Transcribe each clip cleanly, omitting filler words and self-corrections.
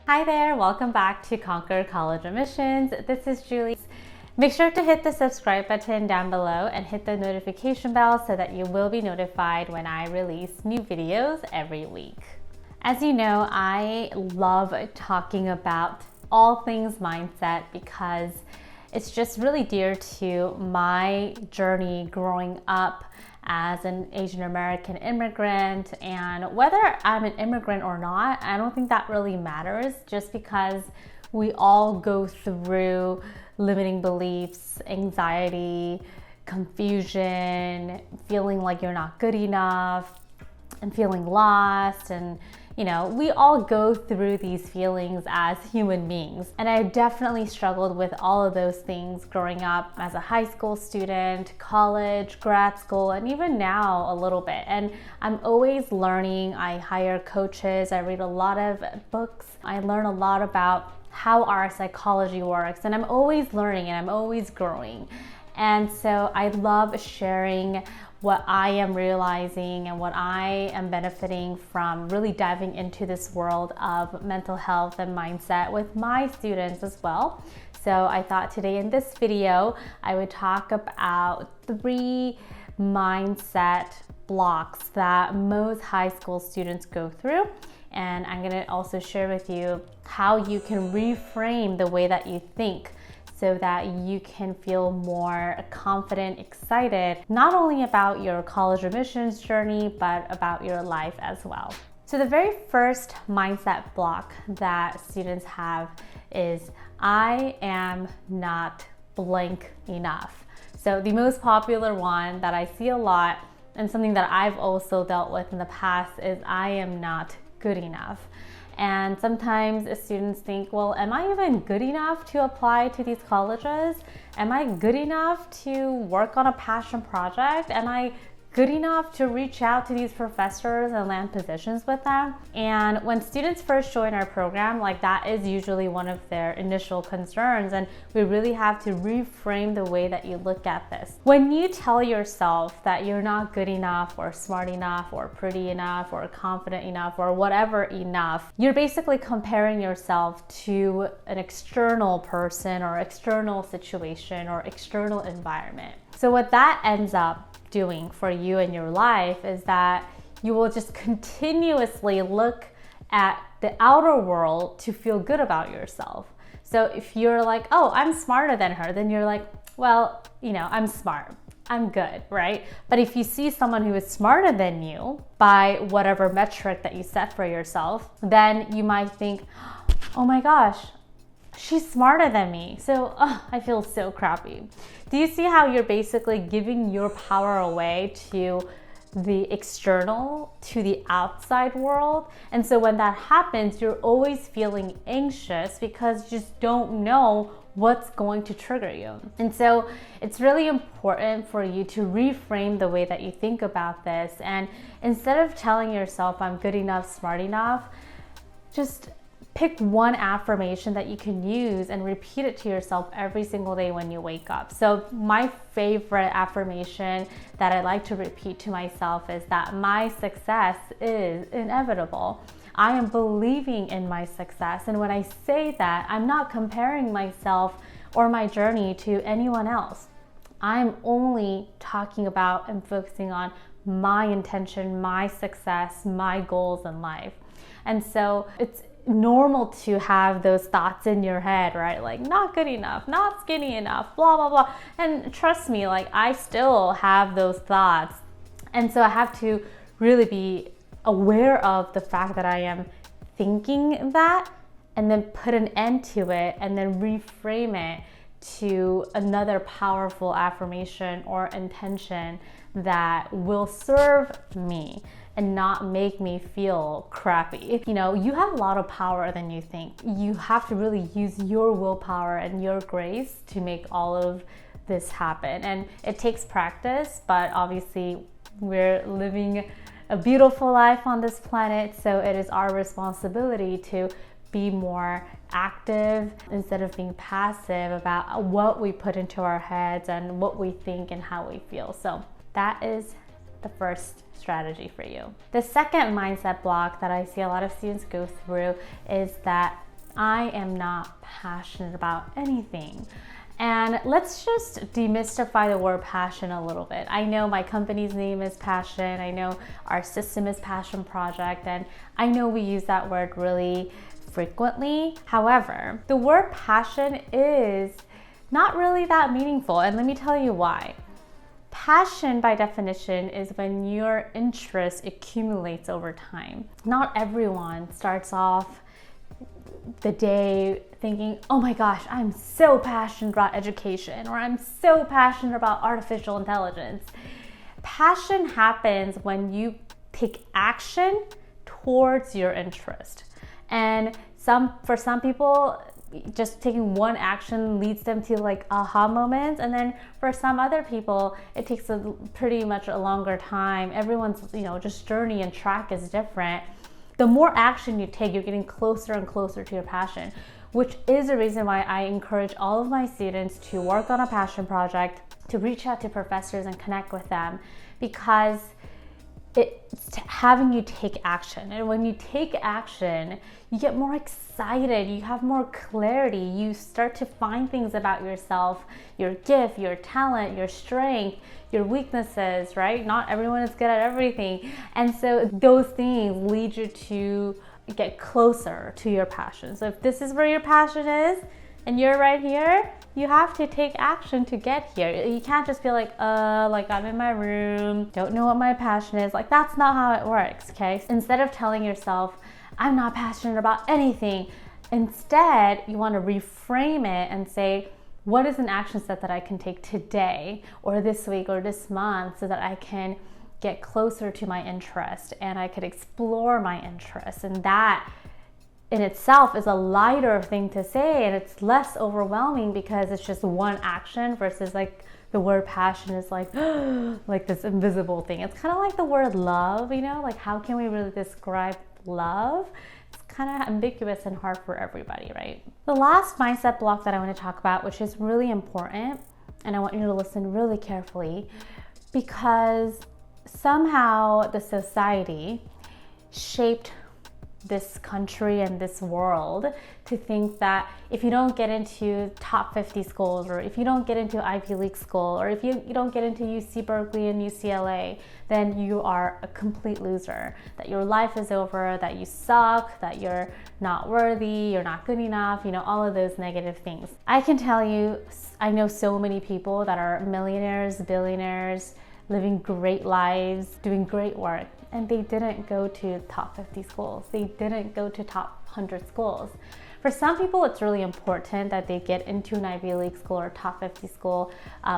Hi there, welcome back to Conquer College Admissions. This is Julie. Make sure to hit the subscribe button down below and hit the notification bell so that you will be notified when I release new videos every week. As you know, I love talking about all things mindset because it's just really dear to my journey growing up as an Asian American immigrant. And whether I'm an immigrant or not, I don't think that really matters, just because we all go through limiting beliefs, anxiety, confusion, feeling like you're not good enough, and feeling lost. And we all go through these feelings as human beings. And I definitely struggled with all of those things growing up as a high school student, college, grad school, and even now a little bit. And I'm always learning. I hire coaches, I read a lot of books, I learn a lot about how our psychology works, and I'm always learning and I'm always growing. And so I love sharing what I am realizing and what I am benefiting from really diving into this world of mental health and mindset with my students as well. So I thought today in this video, I would talk about 3 mindset blocks that most high school students go through. And I'm gonna also share with you how you can reframe the way that you think so that you can feel more confident, excited, not only about your college admissions journey, but about your life as well. So the very first mindset block that students have is, I am not blank enough. So the most popular one that I see a lot, and something that I've also dealt with in the past, is I am not good enough. And sometimes students think, well, am I even good enough to apply to these colleges? Am I good enough to work on a passion project? Am I good enough to reach out to these professors and land positions with them? And when students first join our program, that is usually one of their initial concerns. And we really have to reframe the way that you look at this. When you tell yourself that you're not good enough or smart enough or pretty enough or confident enough or whatever enough, you're basically comparing yourself to an external person or external situation or external environment. So what that ends up doing for you in your life is that you will just continuously look at the outer world to feel good about yourself. So if you're like, oh, I'm smarter than her, then you're like, well, I'm smart, I'm good, right? But if you see someone who is smarter than you by whatever metric that you set for yourself, then you might think, oh my gosh, she's smarter than me, so I feel so crappy. Do you see how you're basically giving your power away to the external, to the outside world? And so when that happens, you're always feeling anxious because you just don't know what's going to trigger you. And so it's really important for you to reframe the way that you think about this. And instead of telling yourself, I'm good enough, smart enough, just pick one affirmation that you can use and repeat it to yourself every single day when you wake up. So my favorite affirmation that I like to repeat to myself is that my success is inevitable. I am believing in my success. And when I say that, I'm not comparing myself or my journey to anyone else. I'm only talking about and focusing on my intention, my success, my goals in life. And so it's normal to have those thoughts in your head, right? Like, not good enough, not skinny enough, blah, blah, blah. And trust me, I still have those thoughts. And so I have to really be aware of the fact that I am thinking that, and then put an end to it, and then reframe it to another powerful affirmation or intention that will serve me and not make me feel crappy. You have a lot of power than you think. You have to really use your willpower and your grace to make all of this happen. And it takes practice, but obviously we're living a beautiful life on this planet, so it is our responsibility to be more active instead of being passive about what we put into our heads and what we think and how we feel. So that is the first strategy for you. The second mindset block that I see a lot of students go through is that I am not passionate about anything. And let's just demystify the word passion a little bit. I know my company's name is Passion. I know our system is Passion Project. And I know we use that word really frequently. However, the word passion is not really that meaningful. And let me tell you why. Passion, by definition, is when your interest accumulates over time. Not everyone starts off the day thinking, oh my gosh, I'm so passionate about education, or I'm so passionate about artificial intelligence. Passion happens when you take action towards your interest. And for some people, just taking one action leads them to like aha moments, and then for some other people it takes pretty much a longer time. Everyone's just journey and track is different. The more action you take, you're getting closer and closer to your passion, which is the reason why I encourage all of my students to work on a passion project, to reach out to professors and connect with them, because it's having you take action. And when you take action, you get more excited, you have more clarity, you start to find things about yourself, your gift, your talent, your strength, your weaknesses, right? Not everyone is good at everything. And so those things lead you to get closer to your passion. So if this is where your passion is and you're right here, you have to take action to get here. You can't just be like I'm in my room, don't know what my passion is. Like, that's not how it works, okay? Instead of telling yourself, I'm not passionate about anything, instead you want to reframe it and say, what is an action step that I can take today or this week or this month so that I can get closer to my interest and I could explore my interests? And that in itself is a lighter thing to say, and it's less overwhelming because it's just one action versus like the word passion is like like this invisible thing. It's kind of like the word love, like how can we really describe love? It's kind of ambiguous and hard for everybody, right? The last mindset block that I want to talk about, which is really important, and I want you to listen really carefully, because somehow the society shaped this country and this world to think that if you don't get into top 50 schools, or if you don't get into Ivy League school, or if you don't get into UC Berkeley and UCLA, then you are a complete loser, that your life is over, that you suck, that you're not worthy, you're not good enough, all of those negative things. I can tell you, I know so many people that are millionaires, billionaires, living great lives, doing great work, and they didn't go to top 50 schools. They didn't go to top 100 schools. For some people, it's really important that they get into an Ivy League school or top 50 school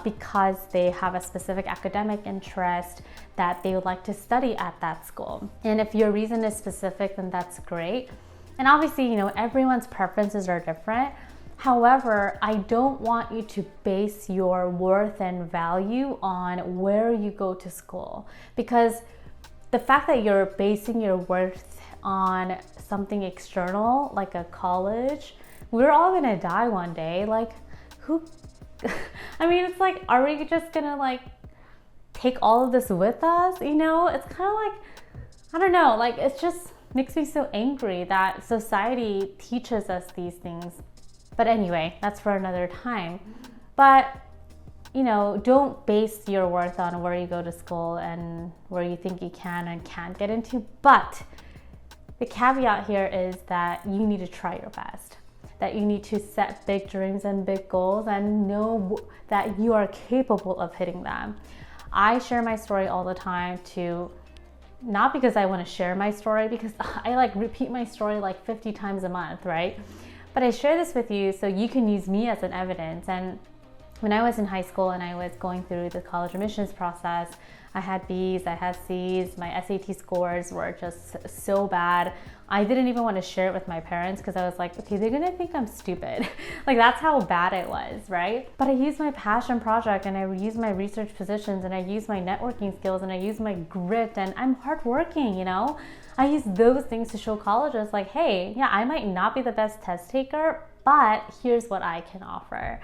because they have a specific academic interest that they would like to study at that school. And if your reason is specific, then that's great. And obviously, everyone's preferences are different. However, I don't want you to base your worth and value on where you go to school, because the fact that you're basing your worth on something external, like a college, we're all gonna die one day. Like, it's like, are we just gonna take all of this with us? It's kind of like, I don't know, it just makes me so angry that society teaches us these things. But anyway, that's for another time. But don't base your worth on where you go to school and where you think you can and can't get into. But the caveat here is that you need to try your best, that you need to set big dreams and big goals and know that you are capable of hitting them. I share my story all the time not because I want to share my story, because I repeat my story 50 times a month, right? But I share this with you so you can use me as an evidence. And when I was in high school and I was going through the college admissions process, I had B's, I had C's, my SAT scores were just so bad. I didn't even want to share it with my parents because I was like, okay, they're gonna think I'm stupid. That's how bad it was, right? But I used my passion project, and I used my research positions, and I used my networking skills, and I used my grit, and I'm hardworking, I use those things to show colleges hey, yeah, I might not be the best test taker, but here's what I can offer.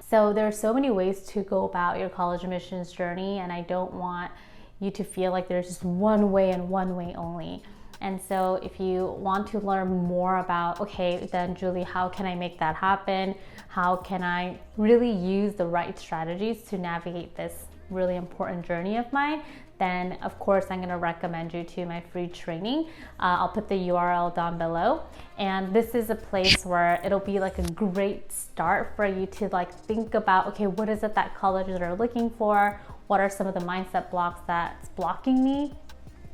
So there are so many ways to go about your college admissions journey, and I don't want you to feel like there's just one way and one way only. And so if you want to learn more about, okay, then Julie, how can I make that happen? How can I really use the right strategies to navigate this really important journey of mine? Then of course I'm going to recommend you to my free training. I'll put the URL down below, and this is a place where it'll be like a great start for you to like think about, okay, what is it that colleges are looking for? What are some of the mindset blocks that's blocking me,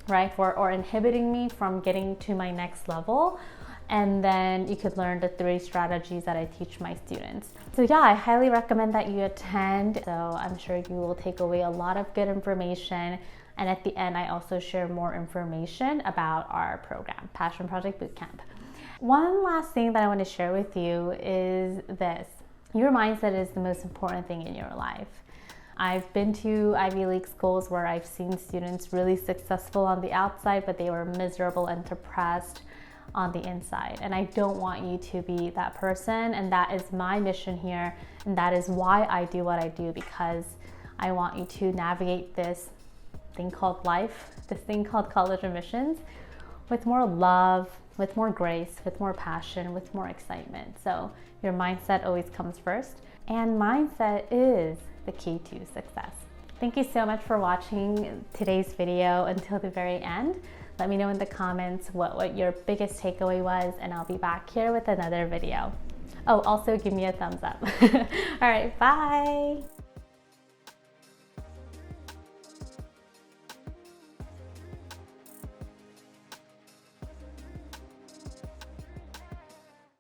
right, or inhibiting me from getting to my next level? And then you could learn the 3 strategies that I teach my students. So yeah, I highly recommend that you attend. So I'm sure you will take away a lot of good information. And at the end, I also share more information about our program, Passion Project Bootcamp. One last thing that I want to share with you is this. Your mindset is the most important thing in your life. I've been to Ivy League schools where I've seen students really successful on the outside, but they were miserable and depressed on the inside. And I don't want you to be that person. And that is my mission here. And that is why I do what I do, because I want you to navigate this thing called life, this thing called college admissions, with more love, with more grace, with more passion, with more excitement. So your mindset always comes first. And mindset is the key to success. Thank you so much for watching today's video until the very end. Let me know in the comments what your biggest takeaway was, and I'll be back here with another video. Oh, also give me a thumbs up. All right, bye.